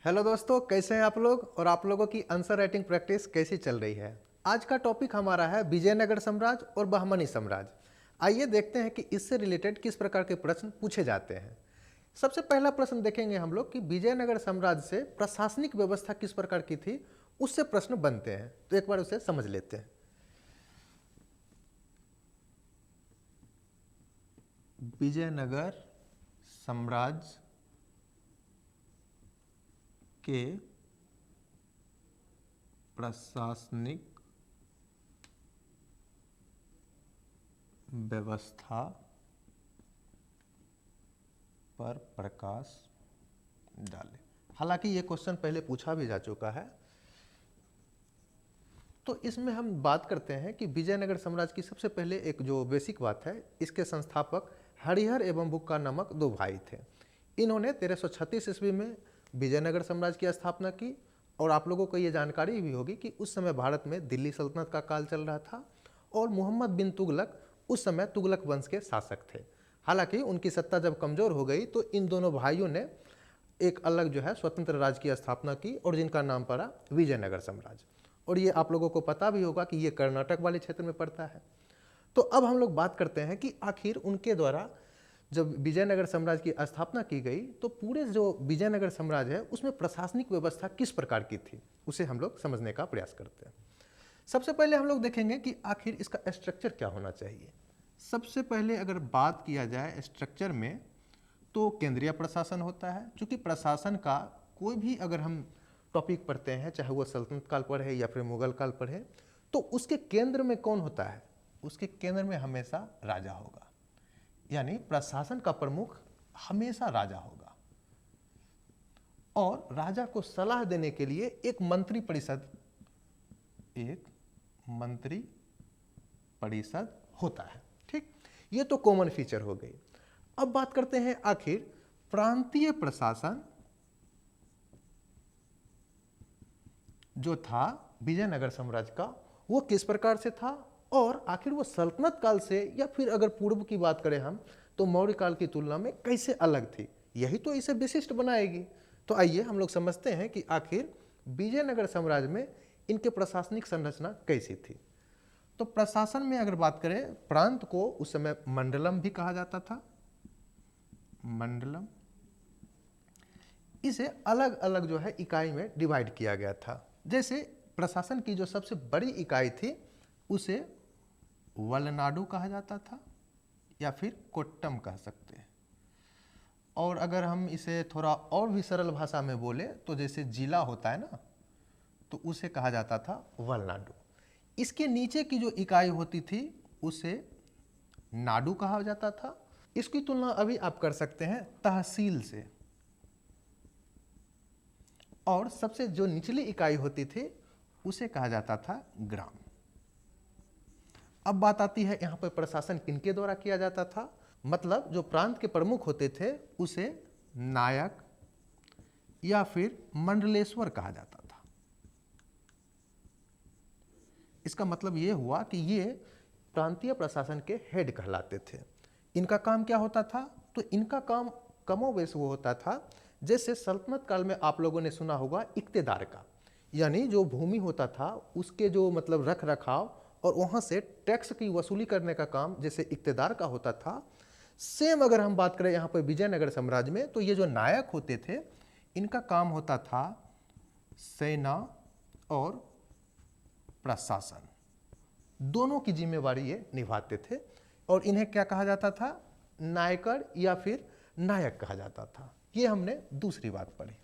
Hello दोस्तों, कैसे हैं आप लोग और आप लोगों की आंसर राइटिंग प्रैक्टिस कैसी चल रही है। आज का टॉपिक हमारा है विजयनगर साम्राज्य और बहमनी साम्राज्य। आइए देखते हैं कि इससे रिलेटेड किस प्रकार के प्रश्न पूछे जाते हैं। सबसे पहला प्रश्न देखेंगे हम लोग कि विजयनगर साम्राज्य से प्रशासनिक व्यवस्था किस प्रकार की थी, उससे प्रश्न बनते हैं। तो एक बार उसे समझ लेते हैं। विजयनगर साम्राज्य के प्रशासनिक व्यवस्था पर प्रकाश डालें। हालांकि ये क्वेश्चन पहले पूछा भी जा चुका है। तो इसमें हम बात करते हैं कि विजयनगर साम्राज्य की सबसे पहले एक जो बेसिक बात है, इसके संस्थापक हरिहर एवं बुक्का नामक दो भाई थे। इन्होंने 1336 ईस्वी में विजयनगर साम्राज्य की स्थापना की। और आप लोगों को ये जानकारी भी होगी कि उस समय भारत में दिल्ली सल्तनत का काल चल रहा था और मोहम्मद बिन तुगलक उस समय तुगलक वंश के शासक थे। हालांकि उनकी सत्ता जब कमज़ोर हो गई तो इन दोनों भाइयों ने एक अलग जो है स्वतंत्र राज्य की स्थापना की और जिनका नाम पड़ा विजयनगर साम्राज्य। और ये आप लोगों को पता भी होगा कि ये कर्नाटक वाले क्षेत्र में पड़ता है। तो अब हम लोग बात करते हैं कि आखिर उनके द्वारा जब विजयनगर साम्राज्य की स्थापना की गई तो पूरे जो विजयनगर साम्राज्य है उसमें प्रशासनिक व्यवस्था किस प्रकार की थी, उसे हम लोग समझने का प्रयास करते हैं। सबसे पहले हम लोग देखेंगे कि आखिर इसका स्ट्रक्चर क्या होना चाहिए। सबसे पहले अगर बात किया जाए स्ट्रक्चर में तो केंद्रीय प्रशासन होता है। क्योंकि प्रशासन का कोई भी अगर हम टॉपिक पढ़ते हैं, चाहे वो सल्तनत काल पर है या फिर मुगल काल पर है, तो उसके केंद्र में कौन होता है? उसके केंद्र में हमेशा राजा होगा। यानी प्रशासन का प्रमुख हमेशा राजा होगा और राजा को सलाह देने के लिए एक मंत्री परिषद होता है। ठीक, ये तो कॉमन फीचर हो गई। अब बात करते हैं आखिर प्रांतीय प्रशासन जो था विजयनगर साम्राज्य का वो किस प्रकार से था और आखिर वो सल्तनत काल से या फिर अगर पूर्व की बात करें हम तो मौर्य काल की तुलना में कैसे अलग थी। यही तो इसे विशिष्ट बनाएगी। तो आइए हम लोग समझते हैं कि आखिर विजयनगर साम्राज्य में इनके प्रशासनिक संरचना कैसी थी। तो प्रशासन में अगर बात करें, प्रांत को उस समय मंडलम भी कहा जाता था। मंडलम, इसे अलग अलग जो है इकाई में डिवाइड किया गया था। जैसे प्रशासन की जो सबसे बड़ी इकाई थी उसे वलनाडु कहा जाता था या फिर कोट्टम कह सकते हैं। और अगर हम इसे थोड़ा और भी सरल भाषा में बोले तो जैसे जिला होता है ना, तो उसे कहा जाता था वलनाडु। इसके नीचे की जो इकाई होती थी उसे नाडु कहा जाता था। इसकी तुलना अभी आप कर सकते हैं तहसील से। और सबसे जो निचली इकाई होती थी उसे कहा जाता था ग्राम। अब बात आती है यहाँ पर प्रशासन किनके द्वारा किया जाता था। मतलब जो प्रांत के प्रमुख होते थे उसे नायक या फिर मंडलेश्वर कहा जाता था। इसका मतलब ये हुआ कि ये प्रांतीय प्रशासन के हेड कहलाते थे। इनका काम क्या होता था? तो इनका काम कमोवेश वो होता था जैसे सल्तनत काल में आप लोगों ने सुना होगा इक्तेदार का, यानी जो भूमि होता था उसके जो मतलब रख रखाव और वहाँ से टैक्स की वसूली करने का काम जैसे इक्तेदार का होता था। सेम अगर हम बात करें यहाँ पर विजयनगर साम्राज्य में तो ये जो नायक होते थे इनका काम होता था सेना और प्रशासन, दोनों की जिम्मेवारी ये निभाते थे। और इन्हें क्या कहा जाता था? नायकर या फिर नायक कहा जाता था। ये हमने दूसरी बात पढ़ी।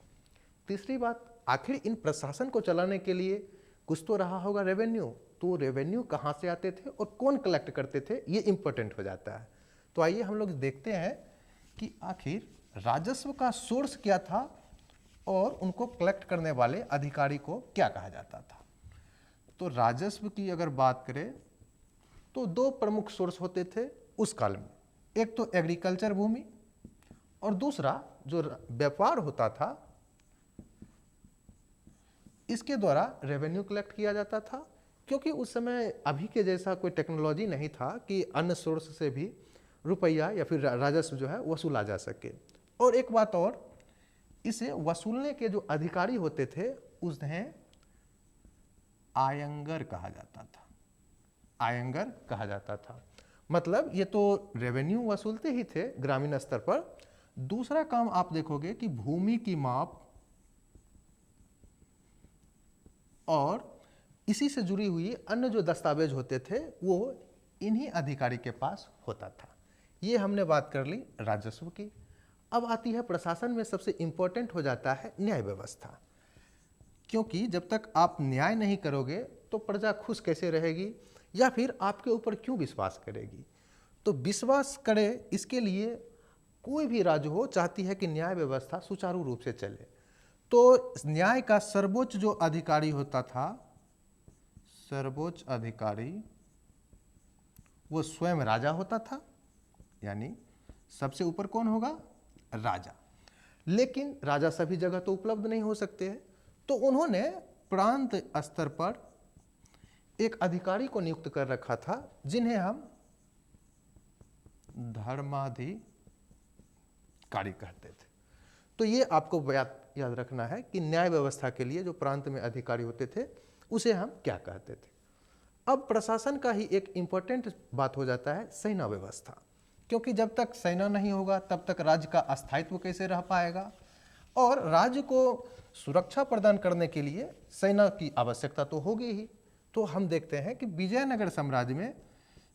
तीसरी बात, आखिर इन प्रशासन को चलाने के लिए कुछ तो रहा होगा रेवेन्यू। तो रेवेन्यू कहाँ से आते थे और कौन कलेक्ट करते थे, ये इंपॉर्टेंट हो जाता है। तो आइए हम लोग देखते हैं कि आखिर राजस्व का सोर्स क्या था और उनको कलेक्ट करने वाले अधिकारी को क्या कहा जाता था। तो राजस्व की अगर बात करें तो दो प्रमुख सोर्स होते थे उस काल में। एक तो एग्रीकल्चर भूमि और दूसरा जो व्यापार होता था इसके द्वारा रेवेन्यू कलेक्ट किया जाता था। क्योंकि उस समय अभी के जैसा कोई टेक्नोलॉजी नहीं था कि अन्य सोर्स से भी रुपया या फिर राजस्व जो है वसूला जा सके। और एक बात और इसे वसूलने के जो अधिकारी होते थे उन्हें आयंगर कहा जाता था। आयंगर कहा जाता था। मतलब ये तो रेवेन्यू वसूलते ही थे ग्रामीण स्तर पर। दूसरा काम आप देखोगे कि भूमि की माप और इसी से जुड़ी हुई अन्य जो दस्तावेज होते थे वो इन्हीं अधिकारी के पास होता था। ये हमने बात कर ली राजस्व की। अब आती है प्रशासन में सबसे इंपॉर्टेंट हो जाता है न्याय व्यवस्था, क्योंकि जब तक आप न्याय नहीं करोगे तो प्रजा खुश कैसे रहेगी या फिर आपके ऊपर क्यों विश्वास करेगी। तो विश्वास करे इसके लिए कोई भी राज्य हो चाहती है कि न्याय व्यवस्था सुचारू रूप से चले। तो न्याय का सर्वोच्च जो अधिकारी होता था, सर्वोच्च अधिकारी, वो स्वयं राजा होता था। यानी सबसे ऊपर कौन होगा? राजा। लेकिन राजा सभी जगह तो उपलब्ध नहीं हो सकते हैं, तो उन्होंने प्रांत स्तर पर एक अधिकारी को नियुक्त कर रखा था जिन्हें हम धर्माधिकारी कहते थे। तो ये आपको याद रखना है कि न्याय व्यवस्था के लिए जो प्रांत में अधिकारी होते थे उसे हम क्या कहते थे। अब प्रशासन का ही एक इम्पोर्टेंट बात हो जाता है सेना व्यवस्था, क्योंकि जब तक सेना नहीं होगा तब तक राज्य का अस्थायित्व कैसे रह पाएगा, और राज्य को सुरक्षा प्रदान करने के लिए सेना की आवश्यकता तो होगी ही। तो हम देखते हैं कि विजयनगर साम्राज्य में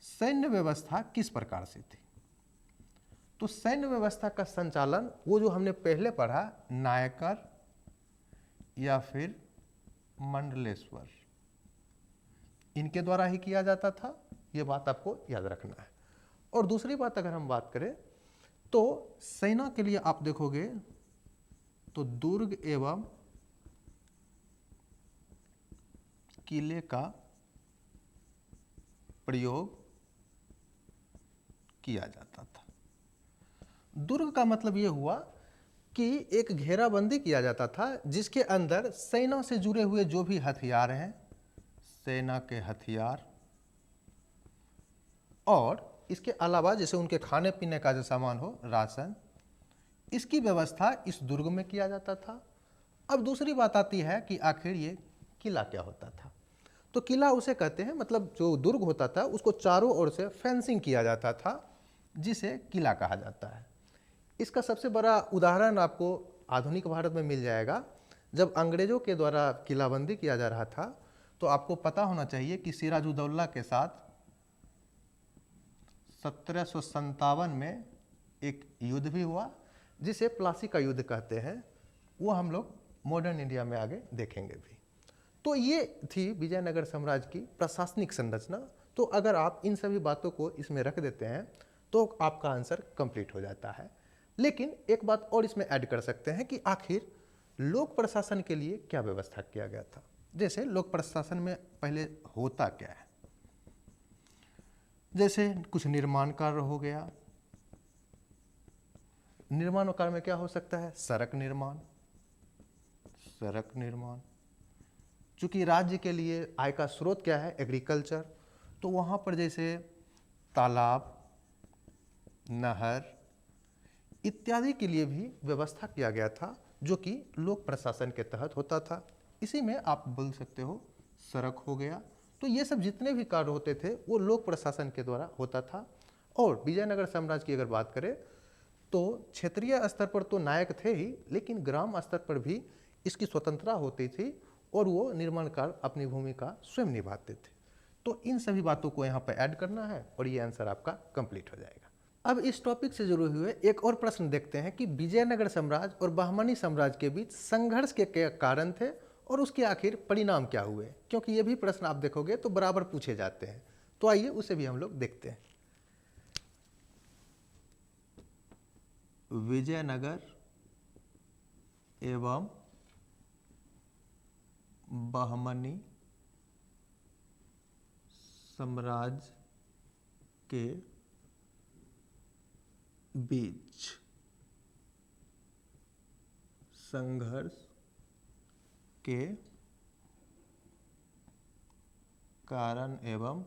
सैन्य व्यवस्था किस प्रकार से थी। तो सैन्य व्यवस्था का संचालन वो जो हमने पहले पढ़ा नायकर या फिर मंडलेश्वर, इनके द्वारा ही किया जाता था। ये बात आपको याद रखना है। और दूसरी बात अगर हम बात करें तो सेना के लिए आप देखोगे तो दुर्ग एवं किले का प्रयोग किया जाता था। दुर्ग का मतलब यह हुआ कि एक घेराबंदी किया जाता था जिसके अंदर सेना से जुड़े हुए जो भी हथियार हैं, सेना के हथियार, और इसके अलावा जैसे उनके खाने पीने का जो सामान हो, राशन, इसकी व्यवस्था इस दुर्ग में किया जाता था। अब दूसरी बात आती है कि आखिर ये किला क्या होता था। तो किला उसे कहते हैं, मतलब जो दुर्ग होता था उसको चारों ओर से फेंसिंग किया जाता था जिसे किला कहा जाता है। इसका सबसे बड़ा उदाहरण आपको आधुनिक भारत में मिल जाएगा। जब अंग्रेजों के द्वारा किलाबंदी किया जा रहा था तो आपको पता होना चाहिए कि सिराजुद्दौला के साथ 1757 में एक युद्ध भी हुआ जिसे प्लासी का युद्ध कहते हैं। वो हम लोग मॉडर्न इंडिया में आगे देखेंगे भी। तो ये थी विजयनगर साम्राज्य की प्रशासनिक संरचना। तो अगर आप इन सभी बातों को इसमें रख देते हैं तो आपका आंसर कंप्लीट हो जाता है। लेकिन एक बात और इसमें ऐड कर सकते हैं कि आखिर लोक प्रशासन के लिए क्या व्यवस्था किया गया था। जैसे लोक प्रशासन में पहले होता क्या है, जैसे कुछ निर्माण कार्य हो गया। निर्माण कार्य में क्या हो सकता है? सड़क निर्माण। सड़क निर्माण, चूंकि राज्य के लिए आय का स्रोत क्या है? एग्रीकल्चर। तो वहाँ पर जैसे तालाब, नहर इत्यादि के लिए भी व्यवस्था किया गया था जो कि लोक प्रशासन के तहत होता था। इसी में आप बोल सकते हो सड़क हो गया। तो ये सब जितने भी कार्य होते थे वो लोक प्रशासन के द्वारा होता था। और विजयनगर साम्राज्य की अगर बात करें तो क्षेत्रीय स्तर पर तो नायक थे ही, लेकिन ग्राम स्तर पर भी इसकी स्वतंत्रता होती थी और वो निर्माण कार्य अपनी भूमिका स्वयं निभाते थे। तो इन सभी बातों को यहाँ पर ऐड करना है और ये आंसर आपका कंप्लीट हो जाएगा। अब इस टॉपिक से जुड़े हुए एक और प्रश्न देखते हैं कि विजयनगर साम्राज्य और बहमनी साम्राज्य के बीच संघर्ष के क्या कारण थे और उसके आखिर परिणाम क्या हुए, क्योंकि ये भी प्रश्न आप देखोगे तो बराबर पूछे जाते हैं। तो आइए उसे भी हम लोग देखते हैं। विजयनगर एवं बहमनी साम्राज्य के बीच संघर्ष के कारण एवं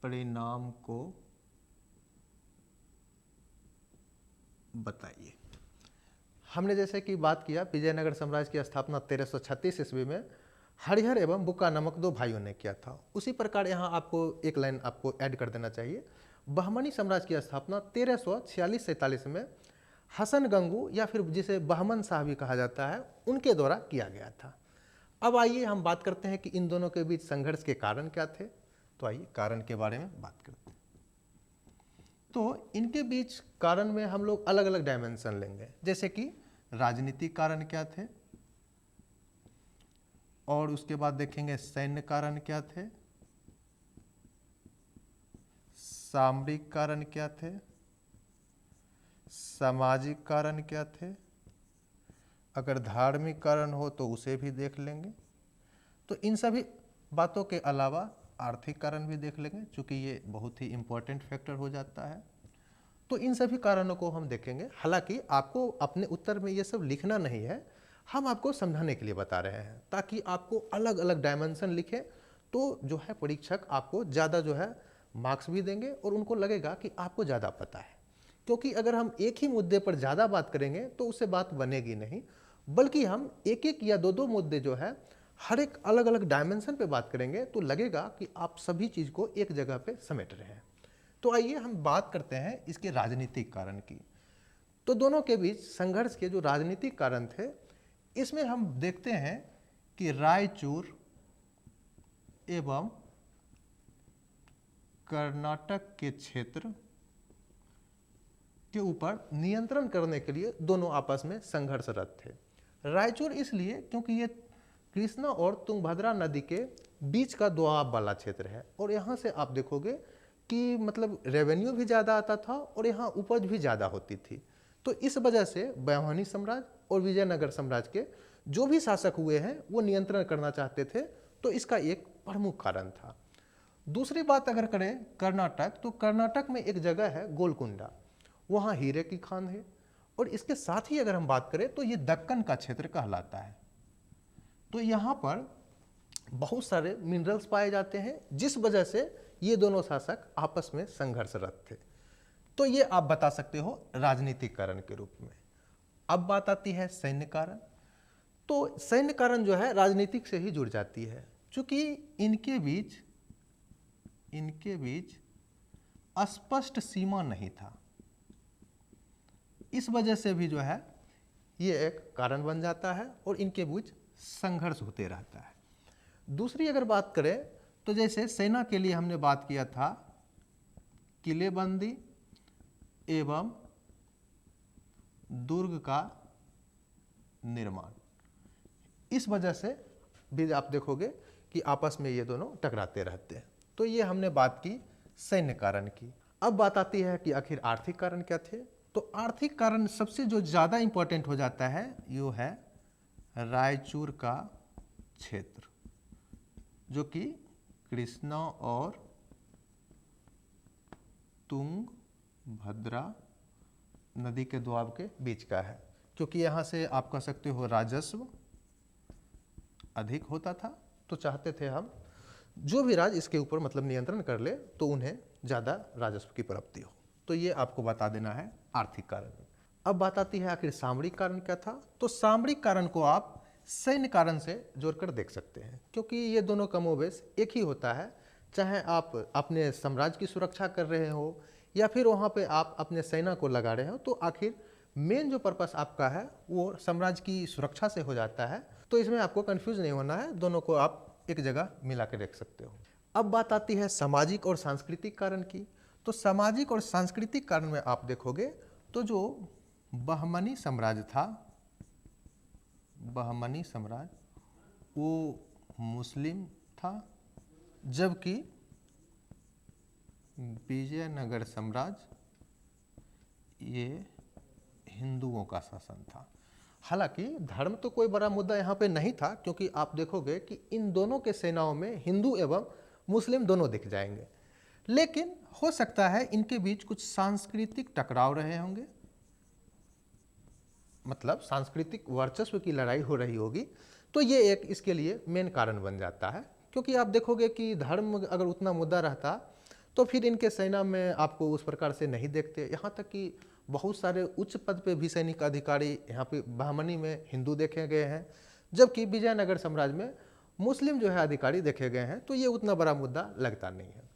परिणाम को बताइए। हमने जैसे कि बात किया विजयनगर साम्राज्य की स्थापना 1336 ईस्वी में हरिहर एवं बुक्का नामक दो भाइयों ने किया था। उसी प्रकार यहाँ आपको एक लाइन आपको ऐड कर देना चाहिए। बहमनी साम्राज्य की स्थापना 1346-47 में हसन गंगू या फिर जिसे बहमन शाह भी कहा जाता है उनके द्वारा किया गया था। अब आइए हम बात करते हैं कि इन दोनों के बीच संघर्ष के कारण क्या थे। तो आइए कारण के बारे में बात करते हैं। तो इनके बीच कारण में हम लोग अलग अलग डायमेंशन लेंगे, जैसे कि राजनीतिक कारण क्या थे, और उसके बाद देखेंगे सैन्य कारण क्या थे, सामरिक कारण क्या थे, सामाजिक कारण क्या थे, अगर धार्मिक कारण हो तो उसे भी देख लेंगे। तो इन सभी बातों के अलावा आर्थिक कारण भी देख लेंगे, क्योंकि ये बहुत ही इम्पोर्टेंट फैक्टर हो जाता है। तो इन सभी कारणों को हम देखेंगे। हालांकि आपको अपने उत्तर में ये सब लिखना नहीं है, हम आपको समझाने के लिए बता रहे हैं, ताकि आपको अलग अलग डायमेंशन लिखें तो जो है परीक्षक आपको ज़्यादा जो है मार्क्स भी देंगे और उनको लगेगा कि आपको ज़्यादा पता है। क्योंकि अगर हम एक ही मुद्दे पर ज़्यादा बात करेंगे तो उससे बात बनेगी नहीं, बल्कि हम एक एक या दो दो मुद्दे जो है हर एक अलग अलग डायमेंशन पे बात करेंगे तो लगेगा कि आप सभी चीज़ को एक जगह पे समेट रहे हैं। तो आइए हम बात करते हैं इसके राजनीतिक कारण की। तो दोनों के बीच संघर्ष के जो राजनीतिक कारण थे, इसमें हम देखते हैं कि रायचूर एवं कर्नाटक के क्षेत्र के ऊपर नियंत्रण करने के लिए दोनों आपस में संघर्षरत थे। रायचूर इसलिए क्योंकि ये कृष्णा और तुंगभद्रा नदी के बीच का दोआब वाला क्षेत्र है, और यहाँ से आप देखोगे कि मतलब रेवेन्यू भी ज़्यादा आता था और यहाँ उपज भी ज़्यादा होती थी। तो इस वजह से बहमनी साम्राज्य और विजयनगर साम्राज्य के जो भी शासक हुए हैं वो नियंत्रण करना चाहते थे। तो इसका एक प्रमुख कारण था। दूसरी बात अगर करें कर्नाटक, तो कर्नाटक में एक जगह है गोलकुंडा, वहाँ हीरे की खान है। और इसके साथ ही अगर हम बात करें तो ये दक्कन का क्षेत्र कहलाता है। तो यहाँ पर बहुत सारे मिनरल्स पाए जाते हैं, जिस वजह से ये दोनों शासक आपस में संघर्षरत थे। तो ये आप बता सकते हो राजनीतिक कारण के रूप में। अब बात आती है सैन्य कारण। तो सैन्य कारण जो है राजनीतिक से ही जुड़ जाती है, क्योंकि इनके बीच स्पष्ट सीमा नहीं था। इस वजह से भी जो है ये एक कारण बन जाता है और इनके बीच संघर्ष होते रहता है। दूसरी अगर बात करें तो जैसे सेना के लिए हमने बात किया था किलेबंदी एवं दुर्ग का निर्माण, इस वजह से भी आप देखोगे कि आपस में ये दोनों टकराते रहते हैं। तो ये हमने बात की सैन्य कारण की। अब बात आती है कि आखिर आर्थिक कारण क्या थे। तो आर्थिक कारण सबसे जो ज़्यादा इंपॉर्टेंट हो जाता है यो है रायचूर का क्षेत्र, जो कि कृष्णा और तुंगभद्रा नदी के दोआब के बीच का है, क्योंकि यहाँ से आप कह सकते हो राजस्व अधिक होता था। तो चाहते थे हम जो भी राज्य इसके ऊपर मतलब नियंत्रण कर ले तो उन्हें ज़्यादा राजस्व की प्राप्ति हो। तो ये आपको बता देना है आर्थिक कारण। अब बात आती है आखिर सामरिक कारण क्या था। तो सामरिक कारण को आप सैन्य कारण से जोड़कर देख सकते हैं, क्योंकि ये दोनों कमोबेश एक ही होता है। चाहे आप अपने साम्राज्य की सुरक्षा कर रहे हो या फिर वहाँ पे आप अपने सेना को लगा रहे हो, तो आखिर मेन जो पर्पस आपका है वो साम्राज्य की सुरक्षा से हो जाता है। तो इसमें आपको कंफ्यूज नहीं होना है, दोनों को आप एक जगह मिला के देख सकते हो। अब बात आती है सामाजिक और सांस्कृतिक कारण की। तो सामाजिक और सांस्कृतिक कारण में आप देखोगे तो जो बहमनी साम्राज्य था, बहमनी साम्राज्य वो मुस्लिम था, जबकि विजयनगर साम्राज्य ये हिंदुओं का शासन था। हालांकि धर्म तो कोई बड़ा मुद्दा यहाँ पे नहीं था, क्योंकि आप देखोगे कि इन दोनों के सेनाओं में हिंदू एवं मुस्लिम दोनों दिख जाएंगे। लेकिन हो सकता है इनके बीच कुछ सांस्कृतिक टकराव रहे होंगे, मतलब सांस्कृतिक वर्चस्व की लड़ाई हो रही होगी। तो ये एक इसके लिए मेन कारण बन जाता है, क्योंकि आप देखोगे कि धर्म अगर उतना मुद्दा रहता तो फिर इनके सेना में आपको उस प्रकार से नहीं देखते। यहाँ तक कि बहुत सारे उच्च पद पे भी सैनिक अधिकारी यहाँ पे बहमनी में हिंदू देखे गए हैं, जबकि विजयनगर साम्राज्य में मुस्लिम जो है अधिकारी देखे गए हैं। तो ये उतना बड़ा मुद्दा लगता नहीं है।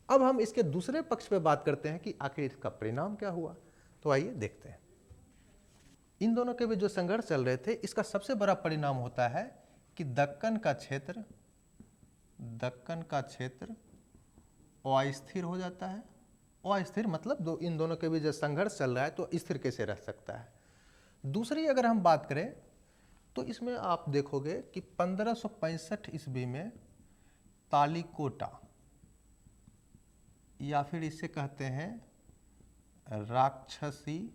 अब हम इसके दूसरे पक्ष पे बात करते हैं कि आखिर इसका परिणाम क्या हुआ। तो आइए देखते हैं। इन दोनों के बीच जो संघर्ष चल रहे थे, इसका सबसे बड़ा परिणाम होता है कि दक्कन का क्षेत्र अस्थिर हो जाता है। अस्थिर मतलब इन दोनों के बीच जो संघर्ष चल रहा है तो स्थिर कैसे रह सकता है। दूसरी अगर हम बात करें तो इसमें आप देखोगे कि 1565 ईस्वी में तालिकोटा या फिर इसे कहते हैं राक्षसी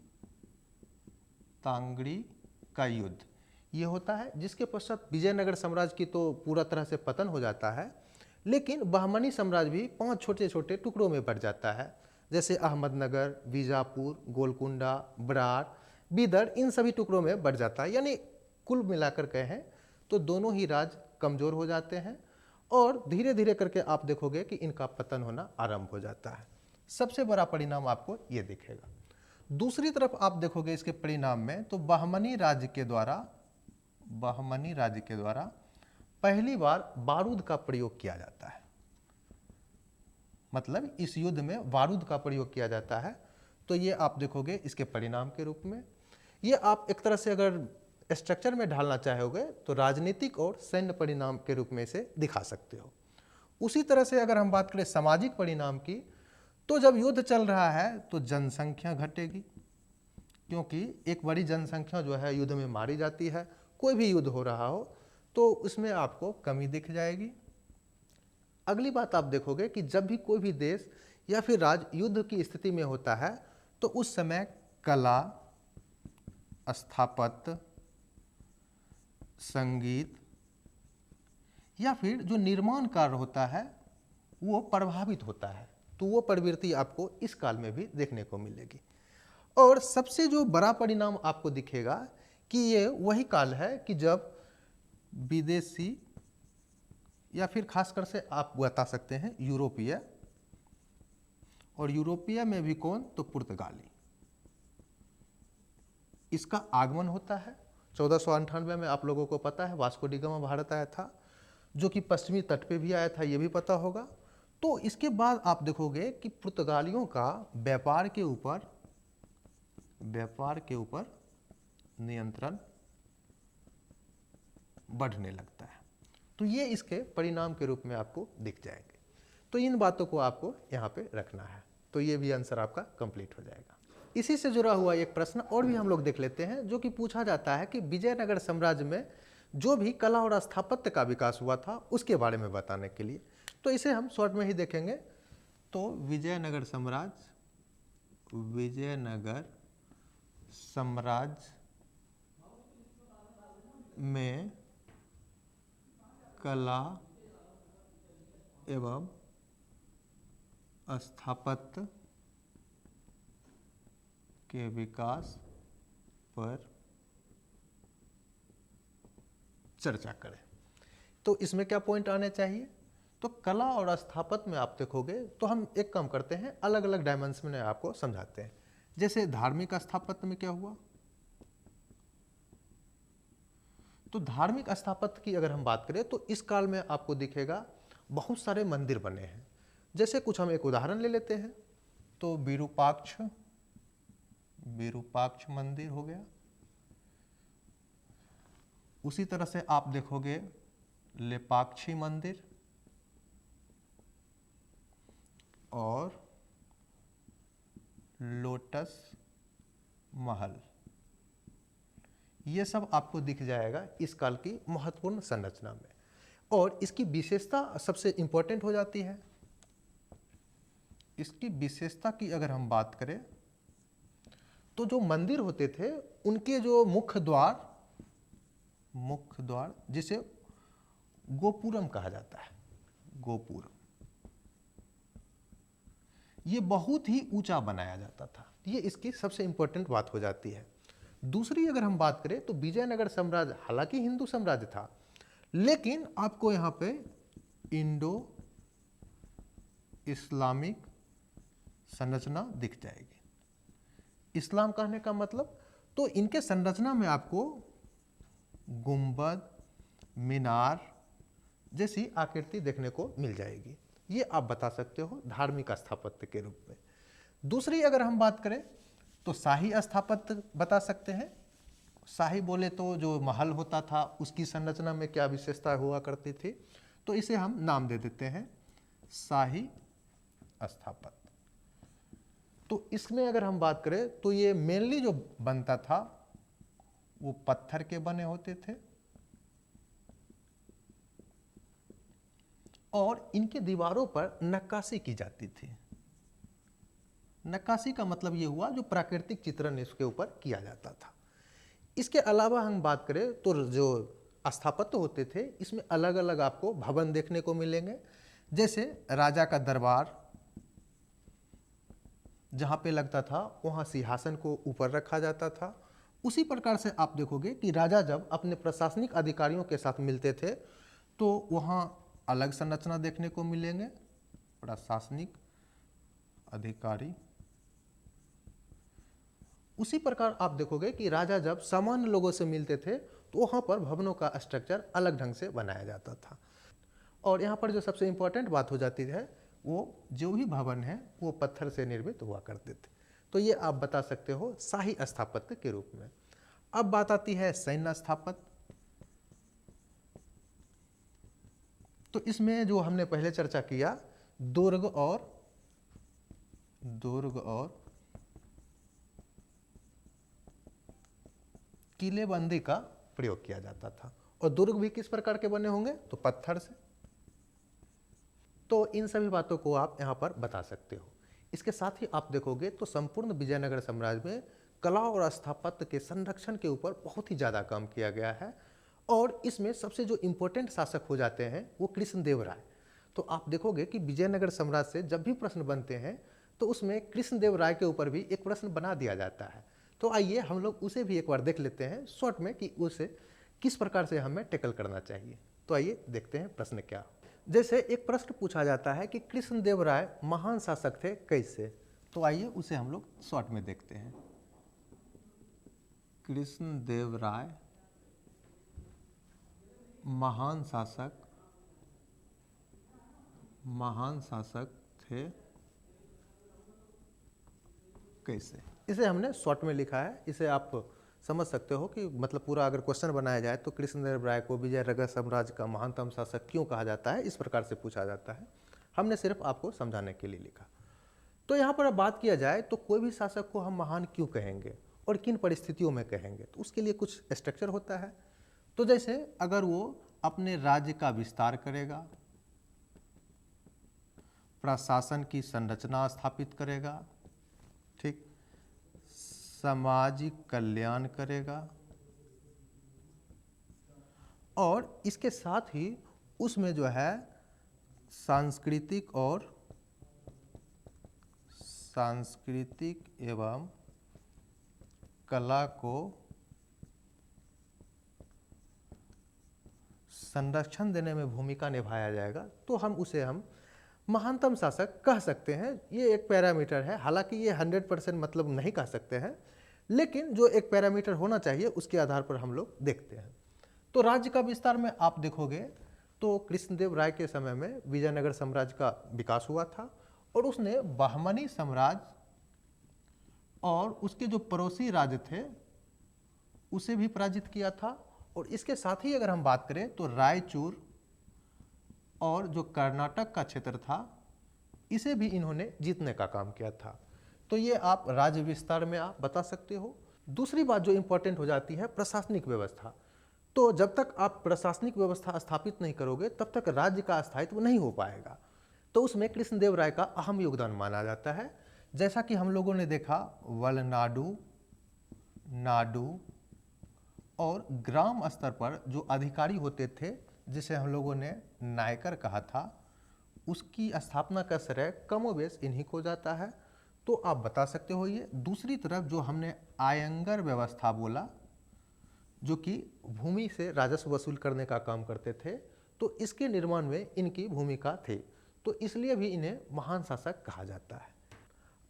तांगड़ी का युद्ध ये होता है, जिसके पश्चात विजयनगर साम्राज्य की तो पूरा तरह से पतन हो जाता है, लेकिन बहमनी साम्राज्य भी 5 छोटे छोटे टुकड़ों में बढ़ जाता है, जैसे अहमदनगर, बीजापुर, गोलकुंडा, बरार, बीदर, इन सभी टुकड़ों में बढ़ जाता है। यानी कुल मिलाकर कहें तो दोनों ही राज्य कमजोर हो जाते हैं और धीरे धीरे करके आप देखोगे कि इनका पतन होना आरंभ हो जाता है। सबसे बड़ा परिणाम आपको ये दिखेगा। दूसरी तरफ आप देखोगे इसके परिणाम में तो बहमनी राज्य के द्वारा पहली बार बारूद का प्रयोग किया जाता है। मतलब इस युद्ध में बारूद का प्रयोग किया जाता है। तो ये आप देखोगे इसके परिणाम के रूप में। ये आप एक तरह से अगर स्ट्रक्चर में ढालना चाहोगे तो राजनीतिक और सैन्य परिणाम के रूप में इसे दिखा सकते हो। उसी तरह से अगर हम बात करें सामाजिक परिणाम की, तो जब युद्ध चल रहा है तो जनसंख्या घटेगी, क्योंकि एक बड़ी जनसंख्या जो है युद्ध में मारी जाती है। कोई भी युद्ध हो रहा हो तो उसमें आपको कमी दिख जाएगी। अगली बात आप देखोगे कि जब भी कोई भी देश या फिर राज्य युद्ध की स्थिति में होता है तो उस समय कला, स्थापत्य, संगीत या फिर जो निर्माण कार्य होता है वो प्रभावित होता है। तो वो प्रवृत्ति आपको इस काल में भी देखने को मिलेगी। और सबसे जो बड़ा परिणाम आपको दिखेगा कि ये वही काल है कि जब विदेशी या फिर खासकर से आप बता सकते हैं यूरोपीय, और यूरोपीय में भी कौन, तो पुर्तगाली, इसका आगमन होता है। 1498 में आप लोगों को पता है वास्को डी गामा भारत आया था, जो कि पश्चिमी तट पे भी आया था, ये भी पता होगा। तो इसके बाद आप देखोगे कि पुर्तगालियों का व्यापार के ऊपर नियंत्रण बढ़ने लगता है। तो ये इसके परिणाम के रूप में आपको दिख जाएंगे। तो इन बातों को आपको यहाँ पे रखना है। तो ये भी आंसर आपका कंप्लीट हो जाएगा। इसी से जुड़ा हुआ एक प्रश्न और भी हम लोग देख लेते हैं, जो कि पूछा जाता है कि विजयनगर साम्राज्य में जो भी कला और स्थापत्य का विकास हुआ था उसके बारे में बताने के लिए। तो इसे हम शॉर्ट में ही देखेंगे। तो विजयनगर साम्राज्य में कला एवं स्थापत्य के विकास पर चर्चा करें। तो इसमें क्या पॉइंट आने चाहिए, तो कला और स्थापत्य में आप देखोगे तो हम एक काम करते हैं, अलग अलग डायमेंशन में आपको समझाते हैं। जैसे धार्मिक स्थापत्य में क्या हुआ, तो धार्मिक स्थापत्य की अगर हम बात करें तो इस काल में आपको दिखेगा बहुत सारे मंदिर बने हैं। जैसे कुछ हम एक उदाहरण ले लेते हैं, तो विरूपाक्ष मंदिर हो गया। उसी तरह से आप देखोगे लेपाक्षी मंदिर और लोटस महल, ये सब आपको दिख जाएगा इस काल की महत्वपूर्ण संरचना में। और इसकी विशेषता सबसे इंपॉर्टेंट हो जाती है। इसकी विशेषता की अगर हम बात करें तो जो मंदिर होते थे उनके जो मुख्य द्वार जिसे गोपुरम कहा जाता है, गोपुरम, ये बहुत ही ऊंचा बनाया जाता था। ये इसकी सबसे इंपॉर्टेंट बात हो जाती है। दूसरी अगर हम बात करें तो विजयनगर साम्राज्य हालांकि हिंदू साम्राज्य था, लेकिन आपको यहाँ पे इंडो इस्लामिक संरचना दिख जाएगी। इस्लाम कहने का मतलब, तो इनके संरचना में आपको गुंबद, मीनार जैसी आकृति देखने को मिल जाएगी। ये आप बता सकते हो धार्मिक स्थापत्य के रूप में। दूसरी अगर हम बात करें तो शाही स्थापत्य बता सकते हैं। शाही बोले तो जो महल होता था उसकी संरचना में क्या विशेषता हुआ करती थी, तो इसे हम नाम दे देते हैं शाही स्थापत्य। तो इसमें अगर हम बात करें तो ये मेनली जो बनता था वो पत्थर के बने होते थे और इनके दीवारों पर नक्काशी की जाती थी। नक्काशी का मतलब ये हुआ जो प्राकृतिक चित्रण इसके ऊपर किया जाता था। इसके अलावा हम बात करें तो जो स्थापत्य होते थे इसमें अलग अलग आपको भवन देखने को मिलेंगे, जैसे राजा का दरबार जहाँ पे लगता था वहाँ सिंहासन को ऊपर रखा जाता था। उसी प्रकार से आप देखोगे कि राजा जब अपने प्रशासनिक अधिकारियों के साथ मिलते थे तो वहाँ अलग संरचना देखने को मिलेंगे, प्रशासनिक अधिकारी। उसी प्रकार आप देखोगे कि राजा जब सामान्य लोगों से मिलते थे तो वहाँ पर भवनों का स्ट्रक्चर अलग ढंग से बनाया जाता था। और यहाँ पर जो सबसे इम्पोर्टेंट बात हो जाती है वो जो भी भवन है वो पत्थर से निर्मित हुआ करते थे। तो ये आप बता सकते हो शाही स्थापत्य के रूप में। अब बात आती है सैन्य स्थापत्य। तो इसमें जो हमने पहले चर्चा किया दुर्ग और किलेबंदी का प्रयोग किया जाता था। और दुर्ग भी किस प्रकार के बने होंगे, तो पत्थर से। तो इन सभी बातों को आप यहाँ पर बता सकते हो। इसके साथ ही आप देखोगे तो संपूर्ण विजयनगर साम्राज्य में कला और स्थापत्य के संरक्षण के ऊपर बहुत ही ज़्यादा काम किया गया है। और इसमें सबसे जो इम्पोर्टेंट शासक हो जाते हैं वो कृष्णदेव राय। तो आप देखोगे कि विजयनगर साम्राज्य से जब भी प्रश्न बनते हैं तो उसमें कृष्णदेव राय के ऊपर भी एक प्रश्न बना दिया जाता है। तो आइए हम लोग उसे भी एक बार देख लेते हैं शॉर्ट में कि उसे किस प्रकार से हमें टैकल करना चाहिए। तो आइए देखते हैं प्रश्न क्या। जैसे एक प्रश्न पूछा जाता है कि कृष्णदेव राय महान शासक थे कैसे, तो आइए उसे हम लोग शॉर्ट में देखते हैं। कृष्णदेव राय महान शासक थे कैसे, इसे हमने शॉर्ट में लिखा है। इसे आप समझ सकते हो कि मतलब पूरा अगर क्वेश्चन बनाया जाए तो कृष्णदेव राय को विजयनगर साम्राज्य का महानतम शासक क्यों कहा जाता है, इस प्रकार से पूछा जाता है। हमने सिर्फ आपको समझाने के लिए लिखा। तो यहाँ पर अब बात किया जाए तो कोई भी शासक को हम महान क्यों कहेंगे और किन परिस्थितियों में कहेंगे, तो उसके लिए कुछ स्ट्रक्चर होता है। तो जैसे अगर वो अपने राज्य का विस्तार करेगा, प्रशासन की संरचना स्थापित करेगा, ठीक, सामाजिक कल्याण करेगा और इसके साथ ही उसमें जो है सांस्कृतिक एवं कला को संरक्षण देने में भूमिका निभाया जाएगा, तो हम महानतम शासक कह सकते हैं। ये एक पैरामीटर है, हालांकि ये 100% मतलब नहीं कह सकते हैं, लेकिन जो एक पैरामीटर होना चाहिए उसके आधार पर हम लोग देखते हैं। तो राज्य का विस्तार में आप देखोगे तो कृष्णदेव राय के समय में विजयनगर साम्राज्य का विकास हुआ था और उसने बहमनी साम्राज्य और उसके जो पड़ोसी राज्य थे उसे भी पराजित किया था। और इसके साथ ही अगर हम बात करें तो रायचूर और जो कर्नाटक का क्षेत्र था इसे भी इन्होंने जीतने का काम किया था। तो ये आप राज्य विस्तार में आप बता सकते हो। दूसरी बात जो इंपॉर्टेंट हो जाती है प्रशासनिक व्यवस्था। तो जब तक आप प्रशासनिक व्यवस्था स्थापित नहीं करोगे तब तक राज्य का स्थायित्व नहीं हो पाएगा। तो उसमें कृष्णदेव राय का अहम योगदान माना जाता है। जैसा कि हम लोगों ने देखा वलनाडु, नाडु और ग्राम स्तर पर जो अधिकारी होते थे जिसे हम लोगों ने नायकर कहा था, उसकी स्थापना का श्रेय कमोबेश इन्हीं को जाता है। तो आप बता सकते हो ये। दूसरी तरफ जो हमने आयंगर व्यवस्था बोला जो कि भूमि से राजस्व वसूल करने का काम करते थे, तो इसके निर्माण में इनकी भूमिका थी, तो इसलिए भी इन्हें महान शासक कहा जाता है।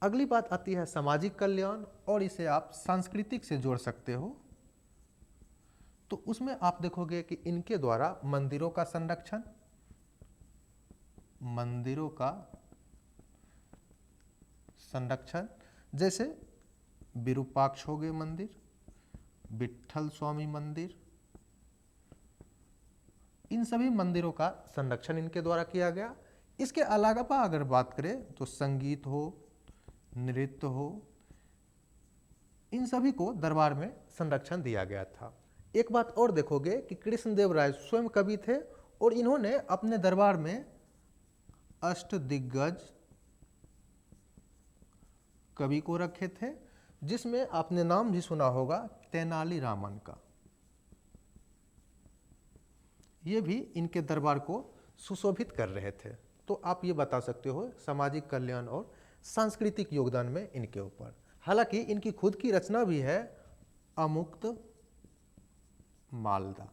अगली बात आती है सामाजिक कल्याण, और इसे आप सांस्कृतिक से जोड़ सकते हो। तो उसमें आप देखोगे कि इनके द्वारा मंदिरों का संरक्षण, मंदिरों का संरक्षण, जैसे विरूपाक्ष हो गए मंदिर, विट्ठल स्वामी मंदिर, इन सभी मंदिरों का संरक्षण इनके द्वारा किया गया। इसके अलावा अगर बात करें तो संगीत हो, नृत्य हो, इन सभी को दरबार में संरक्षण दिया गया था। एक बात और देखोगे कि कृष्णदेव राय स्वयं कवि थे और इन्होंने अपने दरबार में अष्टदिग्गज कवि को रखे थे, जिसमें आपने नाम भी सुना होगा तेनालीरामन का। ये भी इनके दरबार को सुशोभित कर रहे थे। तो आप ये बता सकते हो सामाजिक कल्याण और सांस्कृतिक योगदान में इनके ऊपर। हालांकि इनकी खुद की रचना भी है अमुक्त मालदा,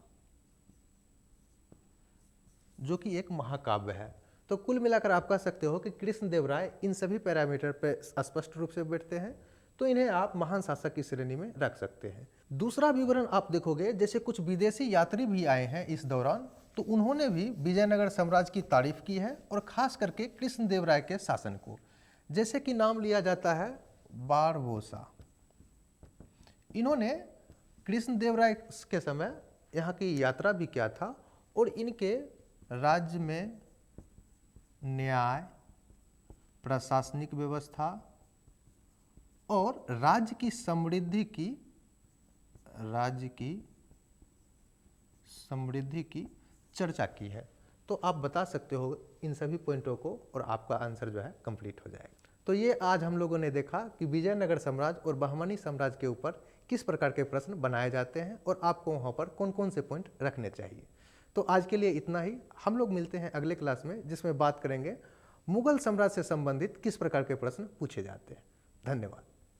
जो कि एक महाकाव्य है। तो कुल मिलाकर आप कह सकते हो कि कृष्णदेव राय इन सभी पैरामीटर पर स्पष्ट रूप से बैठते हैं, तो इन्हें आप महान शासक की श्रेणी में रख सकते हैं। दूसरा विवरण आप देखोगे, जैसे कुछ विदेशी यात्री भी आए हैं इस दौरान, तो उन्होंने भी विजयनगर साम्राज्य की तारीफ की है और खास करके कृष्णदेव राय के शासन को। जैसे कि नाम लिया जाता है बारबोसा। इन्होंने कृष्णदेव राय के समय यहाँ की यात्रा भी किया था और इनके राज्य में न्याय, प्रशासनिक व्यवस्था और राज्य की समृद्धि की चर्चा की है। तो आप बता सकते हो इन सभी पॉइंटों को और आपका आंसर जो है कंप्लीट हो जाएगा। तो ये आज हम लोगों ने देखा कि विजयनगर साम्राज्य और बहमनी साम्राज्य के ऊपर किस प्रकार के प्रश्न बनाए जाते हैं और आपको वहाँ पर कौन कौन से पॉइंट रखने चाहिए। तो आज के लिए इतना ही। हम लोग मिलते हैं अगले क्लास में, जिसमें बात करेंगे मुगल साम्राज्य से संबंधित किस प्रकार के प्रश्न पूछे जाते हैं। धन्यवाद।